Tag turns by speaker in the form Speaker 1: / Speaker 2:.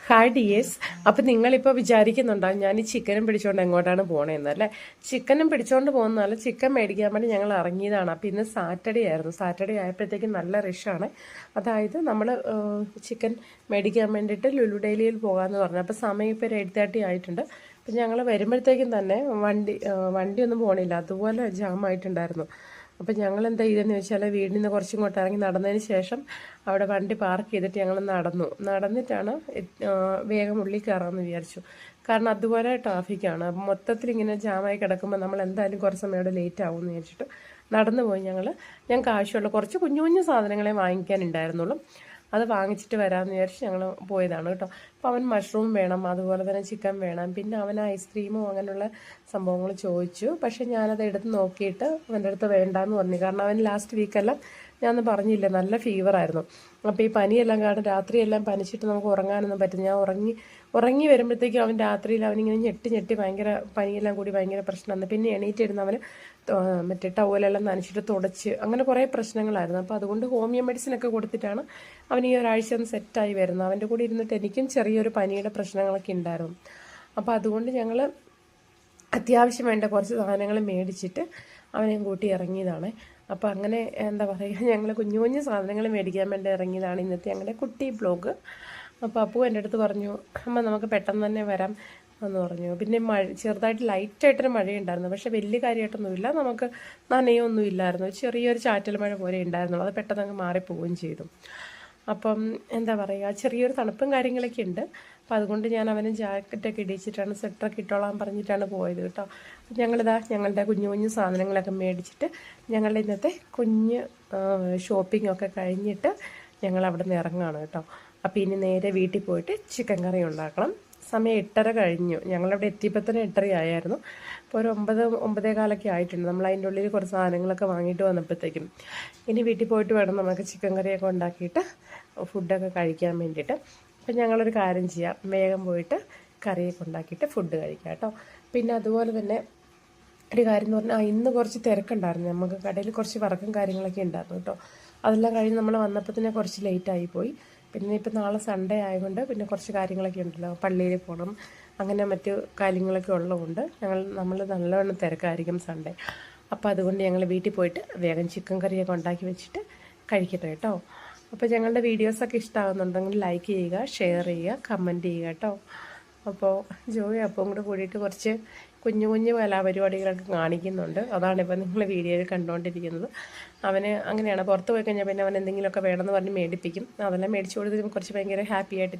Speaker 1: Hi dears. അപ്പം നിങ്ങളിപ്പോൾ വിചാരിക്കുന്നുണ്ടാവും ഞാൻ ഈ ചിക്കനും പിടിച്ചുകൊണ്ട് എങ്ങോട്ടാണ് പോകണതെന്ന് അല്ലേ. ചിക്കനും പിടിച്ചുകൊണ്ട് പോകുന്നതല്ല, ചിക്കൻ മേടിക്കാൻ വേണ്ടി ഞങ്ങൾ ഇറങ്ങിയതാണ്. അപ്പോൾ ഇന്ന് സാറ്റർഡേ ആയിരുന്നു. സാറ്റർഡേ ആയപ്പോഴത്തേക്കും നല്ല റഷാണ്. അതായത് നമ്മൾ ചിക്കൻ മേടിക്കാൻ വേണ്ടിയിട്ട് ലുലു ഡെയിലിയിൽ പോകാമെന്ന് പറഞ്ഞു. അപ്പോൾ സമയം ഇപ്പോൾ 8:30 ആയിട്ടുണ്ട്. അപ്പം ഞങ്ങൾ വരുമ്പോഴത്തേക്കും തന്നെ വണ്ടിയൊന്നും പോകണില്ല, അതുപോലെ ജാമായിട്ടുണ്ടായിരുന്നു. അപ്പം ഞങ്ങൾ എന്താ ചെയ്തതെന്ന് വെച്ചാൽ വീടിൽ നിന്ന് കുറച്ചിങ്ങോട്ട് ഇറങ്ങി നടന്നതിന് ശേഷം അവിടെ വണ്ടി പാർക്ക് ചെയ്തിട്ട് ഞങ്ങൾ നടന്നിട്ടാണ് വേഗം ഉള്ളിൽ കയറാമെന്ന് വിചാരിച്ചു. കാരണം അതുപോലെ ട്രാഫിക്കാണ്. മൊത്തത്തിൽ ഇങ്ങനെ ജാമായി കിടക്കുമ്പോൾ നമ്മൾ എന്തായാലും കുറച്ച് സമയം അവിടെ ലേറ്റ് ആവുമെന്ന് വിചാരിച്ചിട്ട് നടന്നു പോയി. ഞങ്ങൾക്ക് ആവശ്യമുള്ള കുറച്ച് കുഞ്ഞു കുഞ്ഞു സാധനങ്ങളെ വാങ്ങിക്കാനുണ്ടായിരുന്നുള്ളൂ. അത് വാങ്ങിച്ചിട്ട് വരാമെന്ന് വിചാരിച്ച് ഞങ്ങൾ പോയതാണ് കേട്ടോ. അപ്പോൾ അവൻ മഷ്റൂം വേണം, അതുപോലെ തന്നെ ചിക്കൻ വേണം, പിന്നെ അവൻ ഐസ്ക്രീമും അങ്ങനെയുള്ള സംഭവങ്ങൾ ചോദിച്ചു. പക്ഷേ ഞാനത് എടുത്ത് നോക്കിയിട്ട് അവൻ്റെ അടുത്ത് വേണ്ടാന്ന് പറഞ്ഞു. കാരണം അവൻ ലാസ്റ്റ് വീക്കെല്ലാം ഞാനൊന്നും പറഞ്ഞില്ല, നല്ല ഫീവറായിരുന്നു. അപ്പോൾ ഈ പനിയെല്ലാം കാരണം രാത്രിയെല്ലാം പനിച്ചിട്ട് നമുക്ക് ഉറങ്ങാനൊന്നും പറ്റില്ല. ഞാൻ ഉറങ്ങി വരുമ്പോഴത്തേക്കും അവൻ രാത്രിയിൽ അവനിങ്ങനെ ഞെട്ടി ഭയങ്കര പനിയെല്ലാം കൂടി ഭയങ്കര പ്രശ്നമാണ്. പിന്നെ എണീറ്റിരുന്ന് അവന് മറ്റേ ടവലെല്ലാം നനച്ചിട്ട് തുടച്ച് അങ്ങനെ കുറേ പ്രശ്നങ്ങളായിരുന്നു. അപ്പോൾ അതുകൊണ്ട് ഹോമിയോ മെഡിസിനൊക്കെ കൊടുത്തിട്ടാണ് അവൻ ഈ ഒരാഴ്ച ഒന്ന് സെറ്റായി വരുന്നത്. അവൻ്റെ കൂടെ ഇരുന്നിട്ട് എനിക്കും ചെറിയൊരു പനിയുടെ പ്രശ്നങ്ങളൊക്കെ ഉണ്ടായിരുന്നു. അപ്പോൾ അതുകൊണ്ട് ഞങ്ങൾ അത്യാവശ്യം വേണ്ട കുറച്ച് സാധനങ്ങൾ മേടിച്ചിട്ട് അവനെയും കൂട്ടി ഇറങ്ങിയതാണ്. അപ്പോൾ അങ്ങനെ എന്താ പറയുക, ഞങ്ങൾ കുഞ്ഞു കുഞ്ഞു സാധനങ്ങൾ മേടിക്കാൻ വേണ്ടി ഇറങ്ങിയതാണ് ഇന്നത്തെ ഞങ്ങളുടെ കുട്ടി ബ്ലോഗ്. അപ്പോൾ അപ്പു എൻ്റെ അടുത്ത് പറഞ്ഞു, അമ്മ നമുക്ക് പെട്ടെന്ന് തന്നെ വരാം എന്ന് പറഞ്ഞു. പിന്നെ ചെറുതായിട്ട് ലൈറ്റായിട്ടൊരു മഴയുണ്ടായിരുന്നു, പക്ഷേ വലിയ കാര്യമായിട്ടൊന്നുമില്ല, നമുക്ക് നനയൊന്നും ഇല്ലായിരുന്നു. ചെറിയൊരു ചാറ്റൽ മഴ പോലെ ഉണ്ടായിരുന്നു, അത് പെട്ടെന്ന് അങ്ങ് മാറിപ്പോവുകയും ചെയ്തു. അപ്പം എന്താ പറയുക, ചെറിയൊരു തണുപ്പും കാര്യങ്ങളൊക്കെ ഉണ്ട്. അപ്പം അതുകൊണ്ട് ഞാൻ അവന് ജാക്കറ്റൊക്കെ ഇടിച്ചിട്ടാണ്, സ്വെറ്ററൊക്കെ ഇട്ടോളാൻ പറഞ്ഞിട്ടാണ് പോയത് കേട്ടോ. ഞങ്ങളുടെ കുഞ്ഞു കുഞ്ഞു സാധനങ്ങളൊക്കെ മേടിച്ചിട്ട് ഞങ്ങളുടെ ഇന്നത്തെ കുഞ്ഞ് ഷോപ്പിങ്ങൊക്കെ കഴിഞ്ഞിട്ട് ഞങ്ങൾ അവിടെ നിന്ന് ഇറങ്ങുകയാണ് കേട്ടോ. അപ്പോൾ ഇനി നേരെ വീട്ടിൽ പോയിട്ട് ചിക്കൻ കറി ഉണ്ടാക്കണം. സമയം 8:30 കഴിഞ്ഞു. ഞങ്ങളവിടെ എത്തിയപ്പോൾ തന്നെ 8:30 ആയിരുന്നു. ഇപ്പോൾ ഒരു 9-9:15 ആയിട്ടുണ്ട്. നമ്മൾ അതിൻ്റെ ഉള്ളിൽ കുറച്ച് സാധനങ്ങളൊക്കെ വാങ്ങിയിട്ട് വന്നപ്പോഴത്തേക്കും ഇനി വീട്ടിൽ പോയിട്ട് വേണം നമുക്ക് ചിക്കൻ കറിയൊക്കെ ഉണ്ടാക്കിയിട്ട് ഫുഡൊക്കെ കഴിക്കാൻ വേണ്ടിയിട്ട്. അപ്പം ഞങ്ങളൊരു കാര്യം ചെയ്യാം, വേഗം പോയിട്ട് കറിയൊക്കെ ഉണ്ടാക്കിയിട്ട് ഫുഡ് കഴിക്കാം കേട്ടോ. പിന്നെ അതുപോലെ തന്നെ ഒരു കാര്യം എന്ന് പറഞ്ഞാൽ ഇന്ന് കുറച്ച് തിരക്കുണ്ടായിരുന്നു. നമുക്ക് കടയിൽ കുറച്ച് വർക്കും കാര്യങ്ങളൊക്കെ ഉണ്ടായിരുന്നു കേട്ടോ. അതെല്ലാം കഴിഞ്ഞ് നമ്മൾ വന്നപ്പോൾ തന്നെ കുറച്ച് ലേറ്റായിപ്പോയി. പിന്നെ ഇപ്പം നാളെ സൺഡേ ആയതുകൊണ്ട് പിന്നെ കുറച്ച് കാര്യങ്ങളൊക്കെ ഉണ്ടല്ലോ, പള്ളിയിൽ പോകണം, അങ്ങനെ മറ്റു കാര്യങ്ങളൊക്കെ ഉള്ളതുകൊണ്ട് നമ്മൾ നല്ലവണ്ണം തിരക്കായിരിക്കും സൺഡേ. അപ്പോൾ അതുകൊണ്ട് ഞങ്ങൾ വീട്ടിൽ പോയിട്ട് വേഗം ചിക്കൻ കറിയൊക്കെ ഉണ്ടാക്കി വെച്ചിട്ട് കഴിക്കട്ടെ കേട്ടോ. അപ്പോൾ ഞങ്ങളുടെ വീഡിയോസൊക്കെ ഇഷ്ടമാകുന്നുണ്ടെങ്കിൽ ലൈക്ക് ചെയ്യുക, ഷെയർ ചെയ്യുക, കമൻറ്റ് ചെയ്യുക കേട്ടോ. അപ്പോൾ ജോയി അപ്പം കൂടെ കൂടിയിട്ട് കുറച്ച് കുഞ്ഞു കുഞ്ഞു കലാപരിപാടികളൊക്കെ കാണിക്കുന്നുണ്ട്. അതാണിപ്പോൾ നിങ്ങൾ വീഡിയോയിൽ കണ്ടുകൊണ്ടിരിക്കുന്നത്. അവന് അങ്ങനെയാണ്, പുറത്ത് പോയി കഴിഞ്ഞാൽ പിന്നെ അവൻ എന്തെങ്കിലുമൊക്കെ വേണമെന്ന് പറഞ്ഞ് മേടിപ്പിക്കും. അതെല്ലാം മേടിച്ചു കൊടുത്ത് കുറച്ച് ഭയങ്കര ഹാപ്പി ആയിട്ടിരിക്കും.